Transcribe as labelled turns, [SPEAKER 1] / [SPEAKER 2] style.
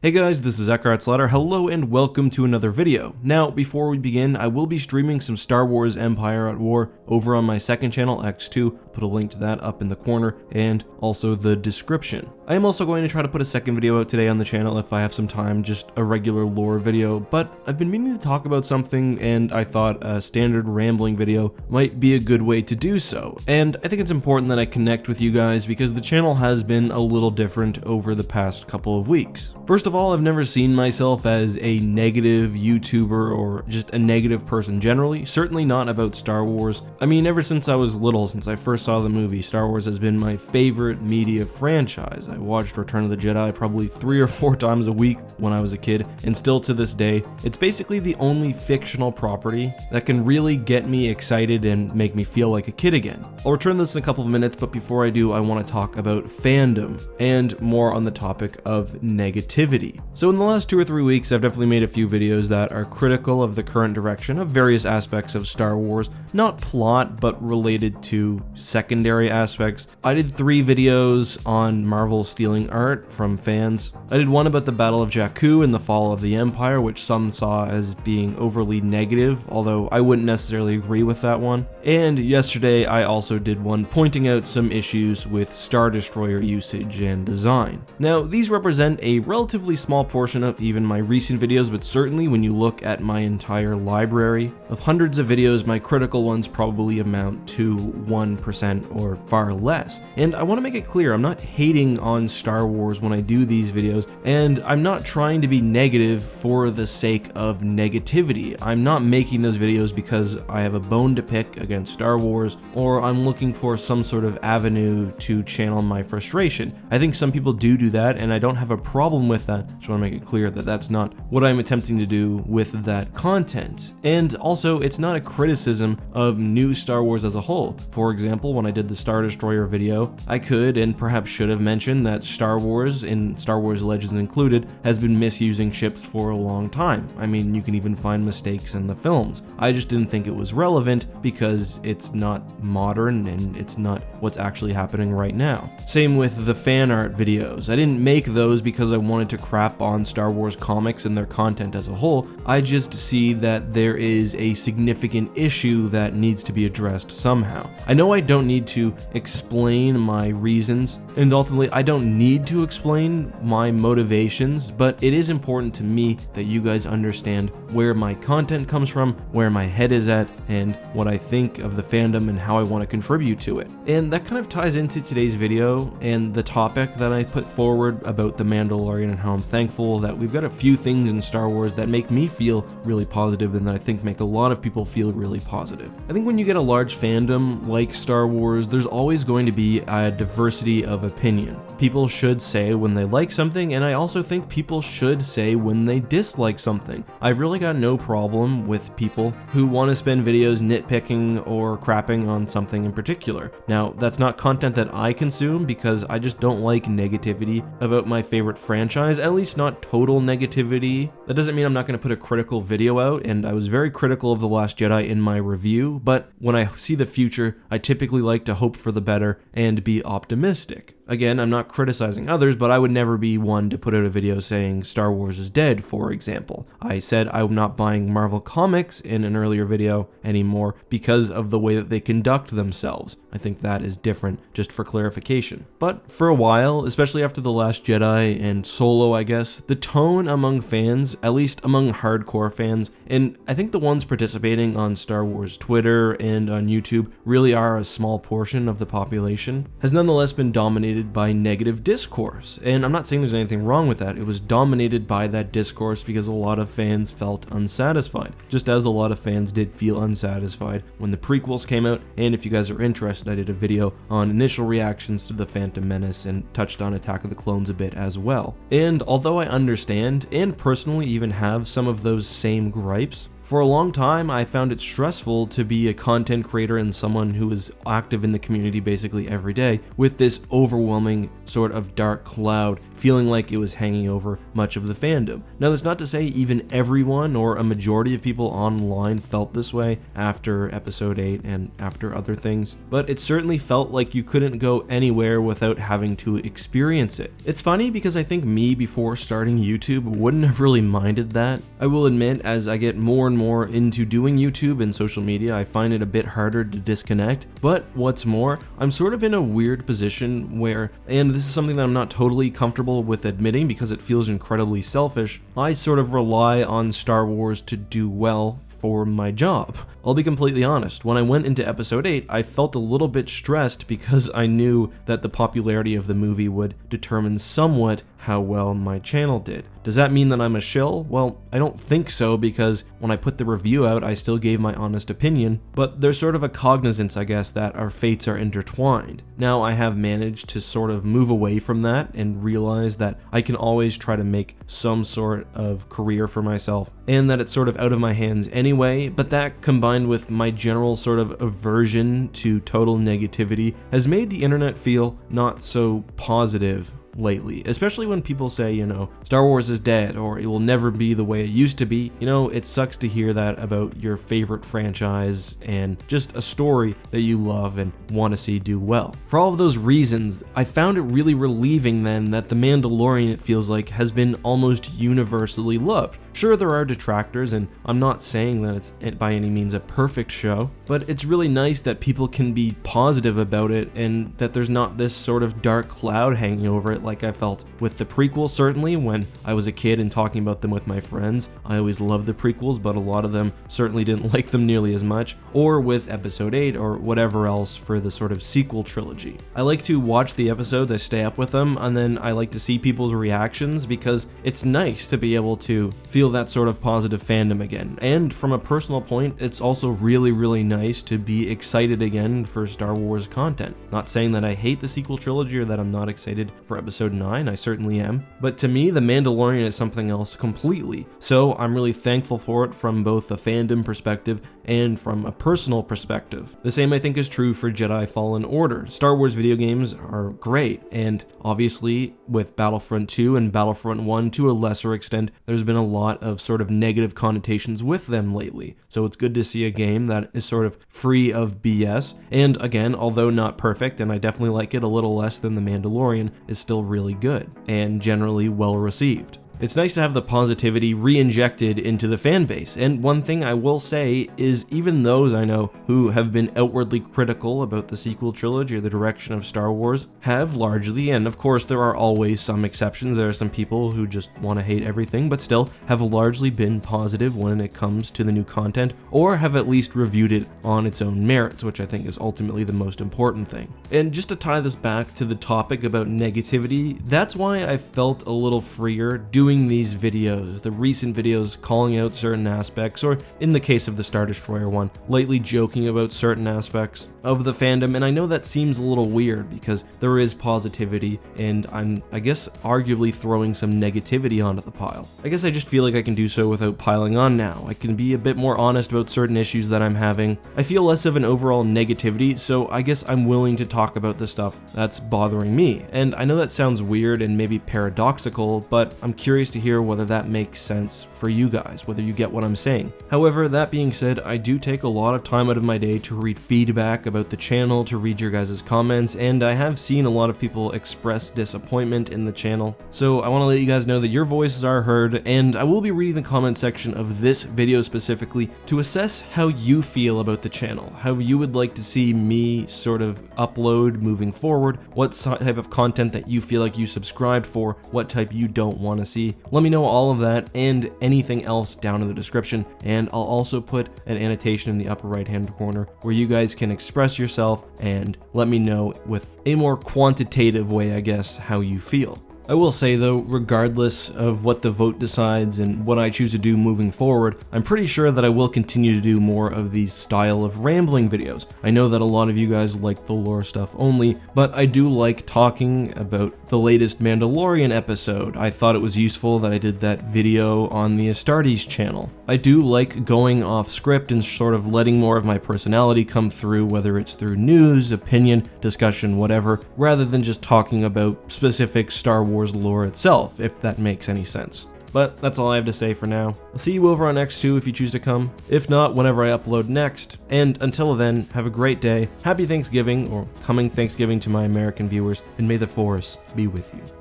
[SPEAKER 1] Hey guys, this is EckhartsLadder. Hello and welcome to another video. Now, before we begin, I will be streaming some Star Wars Empire at War over on my second channel, X2. Put a link to that up in the corner and also the description. I am also going to try to put a second video out today on the channel if I have some time, just a regular lore video, but I've been meaning to talk about something and I thought a standard rambling video might be a good way to do so. And I think it's important that I connect with you guys because the channel has been a little different over the past couple of weeks. First of all, I've never seen myself as a negative YouTuber or just a negative person generally, certainly not about Star Wars. I mean, ever since I was little, since I first saw the movie, Star Wars has been my favorite media franchise. I watched Return of the Jedi probably 3 or 4 times a week when I was a kid, and still to this day, it's basically the only fictional property that can really get me excited and make me feel like a kid again. I'll return to this in a couple of minutes, but before I do, I want to talk about fandom and more on the topic of negativity. So in the last 2 or 3 weeks, I've definitely made a few videos that are critical of the current direction of various aspects of Star Wars, not plot, but related to secondary aspects. I did 3 videos on Marvel stealing art from fans. I did one about the Battle of Jakku and the fall of the Empire, which some saw as being overly negative, although I wouldn't necessarily agree with that one. And yesterday, I also did one pointing out some issues with Star Destroyer usage and design. Now, these represent a relatively small portion of even my recent videos, but certainly when you look at my entire library of hundreds of videos, my critical ones probably amount to 1% or far less. And I want to make it clear, I'm not hating on Star Wars when I do these videos, and I'm not trying to be negative for the sake of negativity. I'm not making those videos because I have a bone to pick against Star Wars, or I'm looking for some sort of avenue to channel my frustration. I think some people do that, and I don't have a problem with that. Just want to make it clear that that's not what I'm attempting to do with that content. And also, it's not a criticism of new Star Wars as a whole. For example, when I did the Star Destroyer video, I could and perhaps should have mentioned that Star Wars, and Star Wars Legends included, has been misusing ships for a long time. I mean, you can even find mistakes in the films. I just didn't think it was relevant because it's not modern and it's not what's actually happening right now. Same with the fan art videos. I didn't make those because I wanted to crap on Star Wars comics and their content as a whole. I just see that there is a significant issue that needs to be addressed somehow. I know I don't need to explain my reasons, and ultimately I don't need to explain my motivations, but it is important to me that you guys understand where my content comes from, where my head is at, and what I think of the fandom and how I want to contribute to it. And that kind of ties into today's video and the topic that I put forward about the Mandalorian and how I'm thankful that we've got a few things in Star Wars that make me feel really positive and that I think make a lot of people feel really positive. I think when you get a large fandom like Star Wars, there's always going to be a diversity of opinion. People should say when they like something, and I also think people should say when they dislike something. I've really got no problem with people who want to spend videos nitpicking or crapping on something in particular. Now, that's not content that I consume because I just don't like negativity about my favorite franchise, at least not total negativity. That doesn't mean I'm not going to put a critical video out, and I was very critical of The Last Jedi in my review, but when I see the future, I typically like to hope for the better and be optimistic. Again, I'm not criticizing others, but I would never be one to put out a video saying Star Wars is dead, for example. I said I'm not buying Marvel comics in an earlier video anymore because of the way that they conduct themselves. I think that is different, just for clarification. But for a while, especially after The Last Jedi and Solo, I guess, the tone among fans, at least among hardcore fans, and I think the ones participating on Star Wars Twitter and on YouTube really are a small portion of the population, has nonetheless been dominated by negative discourse. And I'm not saying there's anything wrong with that. It was dominated by that discourse because a lot of fans felt unsatisfied, just as a lot of fans did feel unsatisfied when the prequels came out. And if you guys are interested, I did a video on initial reactions to The Phantom Menace and touched on Attack of the Clones a bit as well. And although I understand and personally even have some of those same gripes, For a long time, I found it stressful to be a content creator and someone who is active in the community basically every day with this overwhelming sort of dark cloud feeling like it was hanging over much of the fandom. Now, that's not to say even everyone or a majority of people online felt this way after episode 8 and after other things, but it certainly felt like you couldn't go anywhere without having to experience it. It's funny because I think me before starting YouTube wouldn't have really minded that. I will admit, as I get more and more into doing YouTube and social media, I find it a bit harder to disconnect, but what's more, I'm sort of in a weird position where, and this is something that I'm not totally comfortable with admitting because it feels incredibly selfish, I sort of rely on Star Wars to do well for my job. I'll be completely honest, when I went into episode 8, I felt a little bit stressed because I knew that the popularity of the movie would determine somewhat how well my channel did. Does that mean that I'm a shill? Well, I don't think so, because when I put the review out, I still gave my honest opinion, but there's sort of a cognizance, I guess, that our fates are intertwined. Now, I have managed to sort of move away from that and realize that I can always try to make some sort of career for myself, and that it's sort of out of my hands anyway, but that combined with my general sort of aversion to total negativity has made the internet feel not so positive lately, especially when people say, you know, Star Wars is dead or it will never be the way it used to be. You know, it sucks to hear that about your favorite franchise and just a story that you love and want to see do well. For all of those reasons, I found it really relieving then that The Mandalorian, it feels like, has been almost universally loved. Sure, there are detractors, and I'm not saying that it's by any means a perfect show, but it's really nice that people can be positive about it and that there's not this sort of dark cloud hanging over it like I felt with the prequels. Certainly when I was a kid and talking about them with my friends, I always loved the prequels, but a lot of them certainly didn't like them nearly as much, or with episode 8 or whatever else for the sort of sequel trilogy. I like to watch the episodes, I stay up with them, and then I like to see people's reactions because it's nice to be able to feel that sort of positive fandom again. And from a personal point, it's also really nice to be excited again for Star Wars content. Not saying that I hate the sequel trilogy or that I'm not excited for episode 9, I certainly am, but to me, The Mandalorian is something else completely. So I'm really thankful for it from both a fandom perspective and from a personal perspective. The same I think is true for Jedi Fallen Order. Star Wars video games are great, and obviously with Battlefront 2 and Battlefront 1 to a lesser extent, there's been a lot of sort of negative connotations with them lately. So it's good to see a game that is sort of free of BS, and again, although not perfect, and I definitely like it a little less than The Mandalorian, is still really good and generally well received. It's nice to have the positivity re-injected into the fan base, and one thing I will say is even those I know who have been outwardly critical about the sequel trilogy or the direction of Star Wars have largely, and of course there are always some exceptions, there are some people who just want to hate everything, but still have largely been positive when it comes to the new content, or have at least reviewed it on its own merits, which I think is ultimately the most important thing. And just to tie this back to the topic about negativity, that's why I felt a little freer doing these videos, the recent videos calling out certain aspects, or in the case of the Star Destroyer one, lightly joking about certain aspects of the fandom. And I know that seems a little weird because there is positivity and I'm, I guess, arguably throwing some negativity onto the pile. I guess I just feel like I can do so without piling on now. I can be a bit more honest about certain issues that I'm having. I feel less of an overall negativity, so I guess I'm willing to talk about the stuff that's bothering me. And I know that sounds weird and maybe paradoxical, but I'm curious to hear whether that makes sense for you guys, whether you get what I'm saying. However, that being said, I do take a lot of time out of my day to read feedback about the channel, to read your guys' comments, and I have seen a lot of people express disappointment in the channel. So I want to let you guys know that your voices are heard, and I will be reading the comment section of this video specifically to assess how you feel about the channel, how you would like to see me sort of upload moving forward, what type of content that you feel like you subscribed for, what type you don't want to see. Let me know all of that and anything else down in the description, and I'll also put an annotation in the upper right hand corner where you guys can express yourself and let me know with a more quantitative way, I guess, how you feel. I will say though, regardless of what the vote decides and what I choose to do moving forward, I'm pretty sure that I will continue to do more of these style of rambling videos. I know that a lot of you guys like the lore stuff only, but I do like talking about the latest Mandalorian episode. I thought it was useful that I did that video on the Astartes channel. I do like going off script and sort of letting more of my personality come through, whether it's through news, opinion, discussion, whatever, rather than just talking about specific Star Wars lore itself, if that makes any sense. But that's all I have to say for now. I'll see you over on X2 if you choose to come. If not, whenever I upload next. And until then, have a great day. Happy Thanksgiving, or coming Thanksgiving to my American viewers, and may the Force be with you.